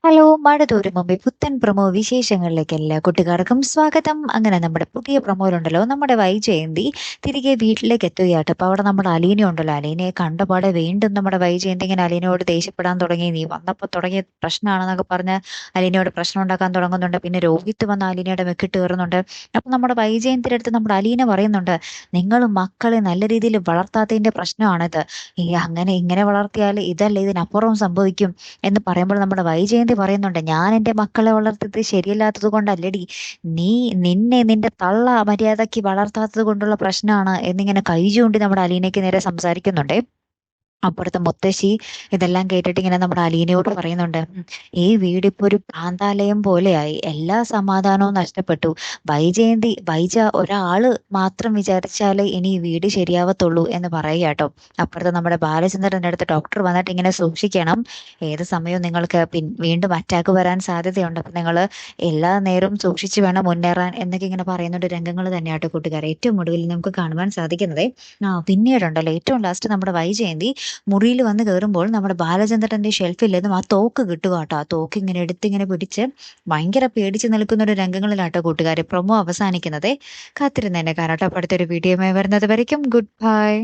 Hello! മഴ തോരും മുമ്പേ പുത്തൻ പ്രൊമോ വിശേഷങ്ങളിലേക്ക് എല്ലാ കൂട്ടുകാർക്കും സ്വാഗതം. അങ്ങനെ നമ്മുടെ പുതിയ പ്രൊമോയിലുണ്ടല്ലോ നമ്മുടെ വൈജയന്തി തിരികെ വീട്ടിലേക്ക് എത്തുകയാട്ടോ. അപ്പോൾ അവിടെ നമ്മുടെ അലീന ഉണ്ടല്ലോ. അലീനയെ കണ്ടപാടെ വീണ്ടും നമ്മുടെ വൈജയന്തി ഇങ്ങനെ അലീനയോട് ദേഷ്യപ്പെടാൻ തുടങ്ങി. നീ വന്നപ്പോൾ തുടങ്ങിയ പ്രശ്നമാണെന്നൊക്കെ പറഞ്ഞ് അലീനയോട് പ്രശ്നം ഉണ്ടാക്കാൻ തുടങ്ങുന്നുണ്ട്. പിന്നെ രോഹിത്ത് വന്ന് അലീനയുടെ മെക്കിട്ട് കയറുന്നുണ്ട്. അപ്പോൾ നമ്മുടെ വൈജയന്തിയുടെ അടുത്ത് നമ്മുടെ അലീന പറയുന്നുണ്ട്, നിങ്ങൾ മക്കളെ നല്ല രീതിയിൽ വളർത്താത്തതിൻ്റെ പ്രശ്നമാണിത്. അങ്ങനെ ഇങ്ങനെ വളർത്തിയാൽ ഇതല്ല ഇതിനപ്പുറവും സംഭവിക്കും എന്ന് പറയുമ്പോൾ നമ്മുടെ വൈജയന്തി പറയുന്നുണ്ട്, ഞാൻ എൻ്റെ മക്കളെ വളർത്തിയത് ശരിയല്ലാത്തത് കൊണ്ടല്ലടി, നിന്നെ നിന്റെ തള്ള മര്യാദയ്ക്ക് വളർത്താത്തത് കൊണ്ടുള്ള പ്രശ്നമാണ് എന്നിങ്ങനെ കൈ ചൂണ്ടി നമ്മുടെ അലീനയ്ക്ക് നേരെ സംസാരിക്കുന്നുണ്ട്. അപ്പുറത്തെ മുത്തശ്ശി ഇതെല്ലാം കേട്ടിട്ട് ഇങ്ങനെ നമ്മുടെ അലീനയോട് പറയുന്നുണ്ട്, ഈ വീടിപ്പോ ഒരു ഭ്രാന്താലയം പോലെയായി, എല്ലാ സമാധാനവും നഷ്ടപ്പെട്ടു. വൈജ ഒരാള് മാത്രം വിചാരിച്ചാലേ ഇനി ഈ വീട് ശരിയാവത്തുള്ളൂ എന്ന് പറയുക കേട്ടോ. അപ്പുറത്ത് നമ്മുടെ ബാലചന്ദ്രൻ്റെ അടുത്ത് ഡോക്ടർ വന്നിട്ട് ഇങ്ങനെ സൂക്ഷിക്കണം, ഏത് സമയവും നിങ്ങൾക്ക് വീണ്ടും അറ്റാക്ക് വരാൻ സാധ്യതയുണ്ട്, അപ്പം നിങ്ങൾ എല്ലാ നേരവും സൂക്ഷിച്ച് വേണം മുന്നേറാൻ എന്നൊക്കെ ഇങ്ങനെ പറയുന്നുണ്ട്. രംഗങ്ങൾ തന്നെയാട്ടോ കൂട്ടുകാരെ ഏറ്റവും ഒടുവിൽ നമുക്ക് കാണുവാൻ സാധിക്കുന്നത്. പിന്നീടുണ്ടല്ലോ ഏറ്റവും ലാസ്റ്റ് നമ്മുടെ വൈജയന്തി മുറിയിൽ വന്ന് കയറുമ്പോൾ നമ്മുടെ ബാലചന്ദ്രന്റെ ഷെൽഫിൽ നിന്നും ആ തോക്ക് കിട്ടുക കേട്ടോ. ആ തോക്ക് ഇങ്ങനെ എടുത്തിങ്ങനെ പിടിച്ച് ഭയങ്കര പേടിച്ച് നിൽക്കുന്ന ഒരു രംഗങ്ങളിലാട്ടോ കൂട്ടുകാരെ പ്രൊമോ അവസാനിക്കുന്നത്. കാത്തിരുന്നതിന്റെ കാരണം അടുത്തൊരു വീഡിയോയുമായി വരുന്നത് വരയ്ക്കും ഗുഡ് ബൈ.